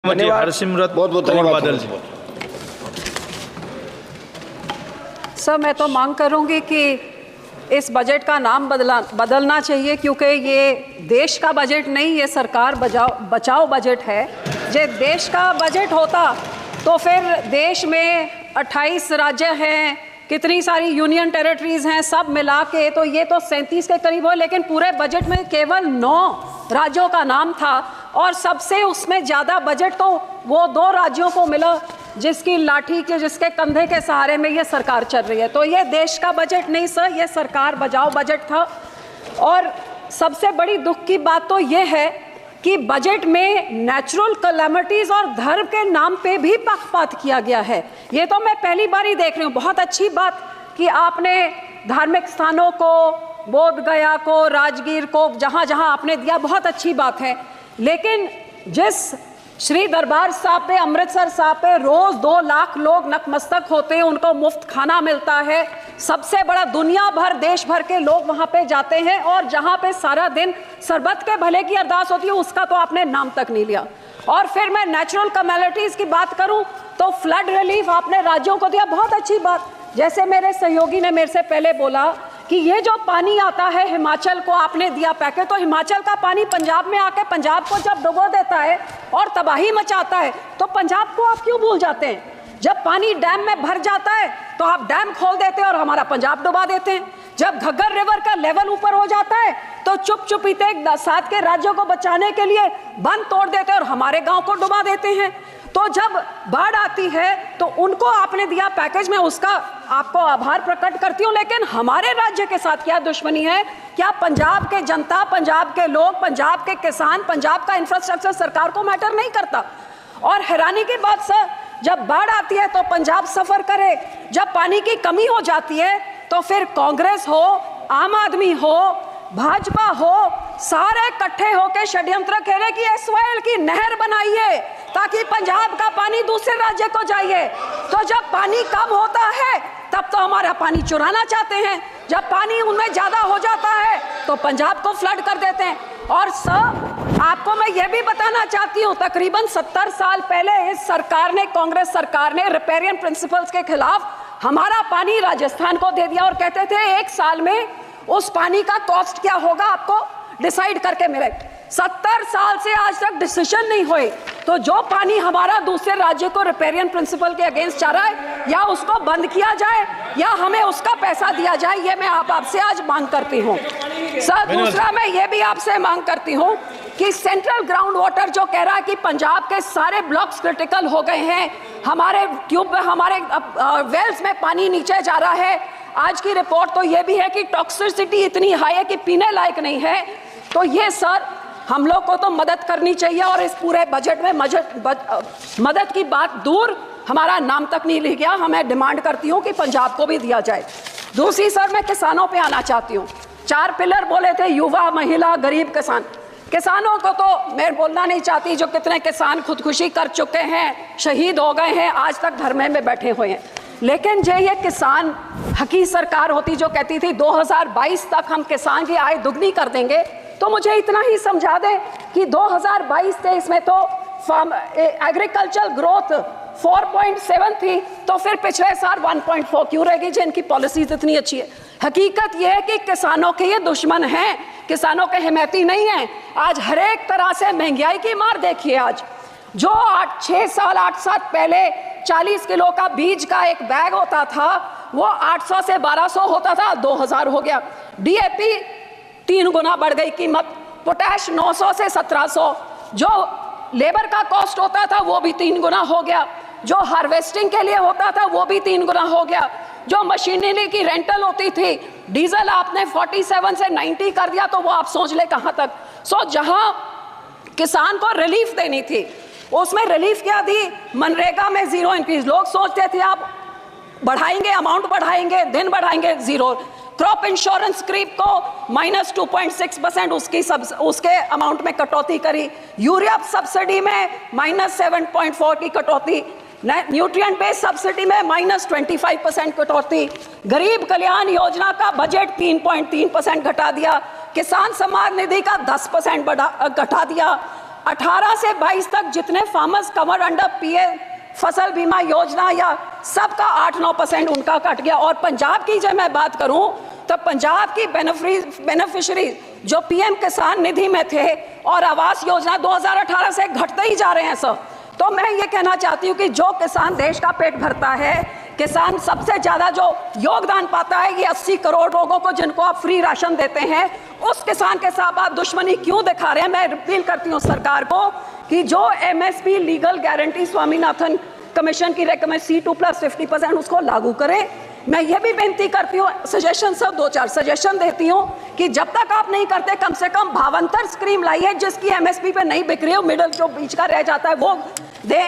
हरसिमरत बहुत बादल जी। सर, मैं तो मांग करूंगी कि इस बजट का नाम बदलना चाहिए, क्योंकि ये देश का बजट नहीं, ये सरकार बचाओ बजट है। जे देश का बजट होता तो फिर देश में 28 राज्य हैं, कितनी सारी यूनियन टेरिटरीज हैं, सब मिला के तो ये तो 37 के करीब हो, लेकिन पूरे बजट में केवल 9 राज्यों का नाम था और सबसे उसमें ज़्यादा बजट तो वो 2 राज्यों को मिला जिसकी लाठी के, जिसके कंधे के सहारे में ये सरकार चल रही है। तो ये देश का बजट नहीं सर, ये सरकार बचाओ बजट था। और सबसे बड़ी दुख की बात तो ये है कि बजट में नेचुरल कैलेमिटीज़ और धर्म के नाम पे भी पक्षपात किया गया है। ये तो मैं पहली बार ही देख रही हूँ। बहुत अच्छी बात कि आपने धार्मिक स्थानों को, बोध गया को, राजगीर को, जहाँ जहाँ आपने दिया, बहुत अच्छी बात है। लेकिन जिस श्री दरबार साहब पे, अमृतसर साहब पे रोज़ 2 लाख लोग नतमस्तक होते हैं, उनको मुफ्त खाना मिलता है, सबसे बड़ा दुनिया भर, देश भर के लोग वहाँ पे जाते हैं, और जहाँ पे सारा दिन सरबत के भले की अरदास होती है, उसका तो आपने नाम तक नहीं लिया। और फिर मैं नेचुरल कैलेमिटीज़ की बात करूँ तो फ्लड रिलीफ आपने राज्यों को दिया, बहुत अच्छी बात। जैसे मेरे सहयोगी ने मेरे से पहले बोला कि ये जो पानी आता है हिमाचल को आपने दिया पैकेज, तो हिमाचल का पानी पंजाब में आके पंजाब को जब डुबो देता है और तबाही मचाता है, तो पंजाब को आप क्यों भूल जाते हैं? जब पानी डैम में भर जाता है तो आप डैम खोल देते हैं और हमारा पंजाब डुबा देते हैं। जब घग्गर रिवर का लेवल ऊपर हो जाता है तो चुपचुपीते 7 के राज्यों को बचाने के लिए बंद तोड़ देते हैं और हमारे गाँव को डुबा देते हैं। तो जब बाढ़ आती है तो उनको आपने दिया पैकेज, में उसका आपको आभार प्रकट करती हूँ, लेकिन हमारे राज्य के साथ क्या दुश्मनी है? क्या पंजाब के जनता, पंजाब के लोग, पंजाब के किसान, पंजाब का इंफ्रास्ट्रक्चर सरकार को मैटर नहीं करता? और हैरानी की बात सर, जब बाढ़ आती है तो पंजाब सफ़र करे, जब पानी की कमी हो जाती है तो फिर कांग्रेस हो, आम आदमी हो, भाजपा हो, सारे इकट्ठे होकर षड्यंत्र खेले कि एसवाईएल की नहर बनाइए ताकि पंजाब का पानी दूसरे राज्य को जाइए। तो जब पानी कम होता है तब तो हमारा पानी चुराना चाहते हैं, जब पानी उनमें ज़्यादा हो जाता है तो पंजाब को फ्लड कर देते हैं। और सर, आपको मैं ये भी बताना चाहती हूँ, तकरीबन 70 साल पहले इस सरकार ने, कांग्रेस सरकार ने रिपेरियन प्रिंसिपल्स के खिलाफ हमारा पानी राजस्थान को दे दिया और कहते थे 1 साल में उस पानी का कॉस्ट क्या होगा आपको डिसाइड करके मिले। 70 साल से आज तक डिसीजन नहीं हुए। तो जो पानी हमारा दूसरे राज्य को रिपेरियन प्रिंसिपल के अगेंस्ट जा रहा है, या उसको बंद किया जाए या हमें उसका पैसा दिया जाए, ये मैं आपसे आज मांग करती हूँ। सर, दूसरा मैं ये भी आपसे मांग करती हूँ कि सेंट्रल ग्राउंड वाटर जो कह रहा है कि पंजाब के सारे ब्लॉक्स क्रिटिकल हो गए हैं, हमारे ट्यूब में, हमारे वेल्स में पानी नीचे जा रहा है। आज की रिपोर्ट तो ये भी है कि टॉक्सिसिटी इतनी हाई है कि पीने लायक नहीं है। तो ये सर, हम लोग को तो मदद करनी चाहिए, और इस पूरे बजट में मदद की बात दूर, हमारा नाम तक नहीं लिख गया। हमें डिमांड करती हूँ कि पंजाब को भी दिया जाए। दूसरी सर, मैं किसानों पे आना चाहती हूँ। 4 पिलर बोले थे, युवा, महिला, गरीब, किसान। किसानों को तो मैं बोलना नहीं चाहती, जो कितने किसान खुदकुशी कर चुके हैं, शहीद हो गए हैं, आज तक धरने में बैठे हुए हैं। लेकिन जो ये किसान हकी सरकार होती जो कहती थी 2022 तक हम किसान की आय दुगनी कर देंगे, तो मुझे इतना ही समझा दे कि 2022-23 में तो एग्रीकल्चर ग्रोथ 4.7 थी, तो फिर पिछले साल 1.4 क्यों रहेगी जिनकी पॉलिसीज इतनी अच्छी है? हकीकत यह है कि किसानों के ये दुश्मन हैं, किसानों के हिमैती नहीं हैं। आज हर एक तरह से महंगाई की मार देखिए। आज जो 8 साल पहले 40 किलो का बीज का एक बैग होता था, वो 800 से 1200 होता था, 2000 हो गया। डीएपी 3 गुना बढ़ गई कीमत, पोटैश 900 से 1700, जो लेबर का कॉस्ट होता था वो भी 3 गुना हो गया, जो हार्वेस्टिंग के लिए होता था वो भी 3 गुना हो गया, जो मशीनरी की रेंटल होती थी, डीजल आपने 47 से 90 कर दिया, तो वो आप सोच ले कहाँ तक। सो जहाँ किसान को रिलीफ देनी थी, उसमें रिलीफ क्या दी? मनरेगा में 0 इंक्रीज। लोग सोचते थे आप बढ़ाएंगे, अमाउंट बढ़ाएंगे, दिन बढ़ाएंगे, 0। क्रॉप इंश्योरेंस क्रीप को -2.6% उसके अमाउंट में कटौती करी। यूरिया सब्सिडी में -7.4 की कटौती। न्यूट्रिएंट बेस्ड सब्सिडी में -25% कटौती। गरीब कल्याण योजना का बजट 3.3% घटा दिया। किसान सम्मान निधि का 10% घटा दिया। 18 से 22 तक जितने फार्मर्स कवर्ड अंडर पीए फसल बीमा योजना या सबका 8-9% उनका कट गया। और पंजाब की जब मैं बात करूं तो पंजाब की बेनिफिशियरी जो पीएम किसान निधि में थे और आवास योजना 2018 से घटते ही जा रहे हैं सर। तो मैं ये कहना चाहती हूँ कि जो किसान देश का पेट भरता है, किसान सबसे ज्यादा जो योगदान पाता है, ये 80 करोड़ लोगों को जिनको आप फ्री राशन देते हैं, उस किसान के साथ आप दुश्मनी क्यों दिखा रहे हैं। मैं अपील करती हूँ सरकार को कि जो MSP legal guarantee Swaminathan commission की रेकमेंड C2+50% उसको लागू करें। मैं ये भी बेनती करती हूँ, सजेशन सब 2-4 सजेशन देती हूँ कि जब तक आप नहीं करते कम से कम भावांतर स्कीम लाइए जिसकी एमएसपी पे नहीं बिक रही हो, मिडल जो बीच का रह जाता है वो दे।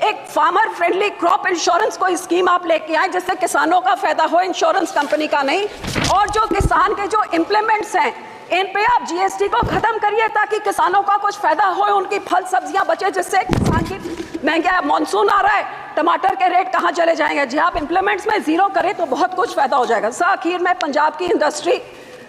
एक फार्मर फ्रेंडली क्रॉप इंश्योरेंस कोई स्कीम आप लेके आए जिससे किसानों का फायदा हो, इंश्योरेंस कंपनी का नहीं। और जो किसान के जो इम्प्लीमेंट्स हैं इन पे आप जीएसटी को खत्म करिए ताकि किसानों का कुछ फायदा हो, उनकी फल सब्जियां बचे, जिससे किसान की महंगाई, मानसून आ रहा है, टमाटर के रेट कहाँ चले जाएंगे। जी आप इम्प्लीमेंट्स में जीरो करें तो बहुत कुछ फायदा हो जाएगा। सर आखिर में पंजाब की इंडस्ट्री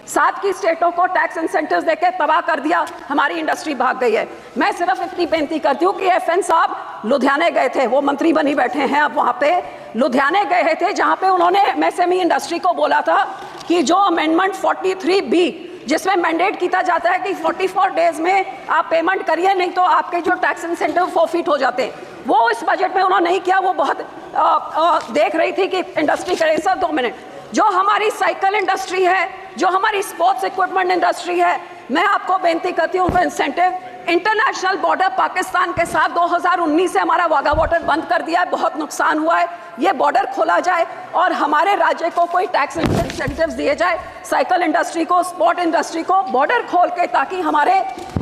7 की स्टेटों को टैक्स इंसेंटिव्स देके तबाह कर दिया, हमारी इंडस्ट्री भाग गई है। मैं सिर्फ इतनी बेनती करती हूँ कि FN साहब लुधियाने गए थे, वो मंत्री बनी बैठे हैं अब, वहाँ पे लुधियाने गए थे जहाँ पे उन्होंने MSME इंडस्ट्री को बोला था कि जो अमेंडमेंट 43B जिसमें मैंडेट किया जाता है कि 44 डेज में आप पेमेंट करिए नहीं तो आपके जो टैक्स इंसेंटिव फॉरफिट हो जाते हैं, वो इस बजट में उन्होंने नहीं किया। वो बहुत देख रही थी कि इंडस्ट्री करे। सर 2 मिनट, जो हमारी साइकिल इंडस्ट्री है, जो हमारी स्पोर्ट्स इक्विपमेंट इंडस्ट्री है, मैं आपको बेनती करती हूँ इंसेंटिव इंटरनेशनल बॉर्डर पाकिस्तान के साथ 2019 से हमारा वाघा बॉर्डर बंद कर दिया है, बहुत नुकसान हुआ है। ये बॉर्डर खोला जाए और हमारे राज्य को कोई टैक्स इंसेंटिव्स दिए जाए, साइकिल इंडस्ट्री को, स्पोर्ट इंडस्ट्री को बॉर्डर खोल के, ताकि हमारे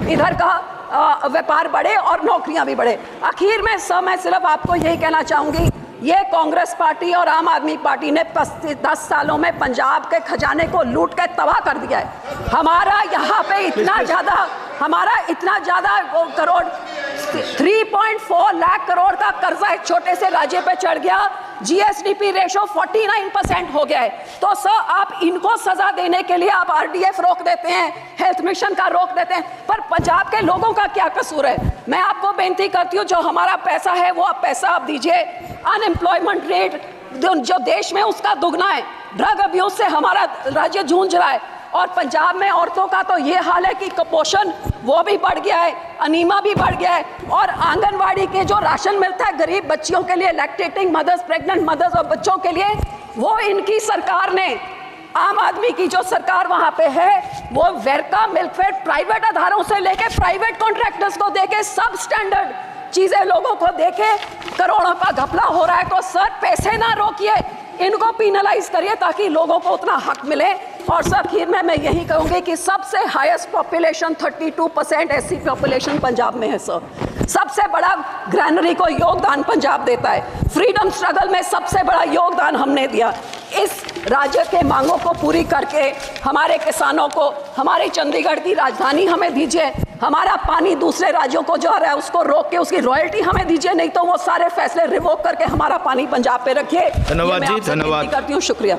इधर का व्यापार बढ़े और नौकरियां भी बढ़े। आखिर में सर मैं सिर्फ आपको यही कहना चाहूँगी, ये कांग्रेस पार्टी और आम आदमी पार्टी ने 10 सालों में पंजाब के खजाने को लूट के तबाह कर दिया है। हमारा यहाँ पे इतना ज़्यादा करोड़ 3.4 लाख करोड़ का कर्जा एक छोटे से राज्य पे चढ़ गया। GSDP रेशो 49% हो गया है। तो सर आप इनको सजा देने के लिए आप RDF रोक देते हैं, हेल्थ मिशन का रोक देते हैं, पर पंजाब के लोगों का क्या कसूर है। मैं आपको बेनती करती हूँ, जो हमारा पैसा है वो पैसा आप दीजिए। अनएम्प्लॉयमेंट रेट जो देश में उसका दुगना है, ड्रग अब्यूज से हमारा राज्य जूझ रहा है। और पंजाब में औरतों का तो ये हाल है कि कुपोषण वो भी बढ़ गया है, अनीमा भी बढ़ गया है। और आंगनवाड़ी के जो राशन मिलता है गरीब बच्चियों के लिए, लैक्टेटिंग मदर्स, प्रेग्नेंट मदर्स और बच्चों के लिए, वो इनकी सरकार ने, आम आदमी की जो सरकार वहां पे है, वो वेरका मिल्कफेड प्राइवेट आधारों से लेके प्राइवेट कॉन्ट्रैक्टर्स को देके सब स्टैंडर्ड चीजें लोगों को देके करोड़ों का घपला हो रहा है। तो सर पैसे ना रोकिए, इनको पिनलाइज करिए ताकि लोगों को उतना हक मिले। और सर आखिर में मैं यही कहूँगी कि सबसे highest population 32% SC population Punjab में है सर। सबसे बड़ा ग्रैनरी को योगदान पंजाब देता है। फ्रीडम स्ट्रगल में सबसे बड़ा योगदान हमने दिया। इस राज्य के मांगों को पूरी करके हमारे किसानों को हमारे चंडीगढ़ की राजधानी हमें दीजिए, हमारा पानी दूसरे राज्यों को जो आ रहा है उसको रोक के उसकी रॉयल्टी हमें दीजिए, नहीं तो वो सारे फैसले रिवोक करके हमारा पानी पंजाब पे रखिए। धन्यवाद जी, धन्यवाद करती हूँ, शुक्रिया।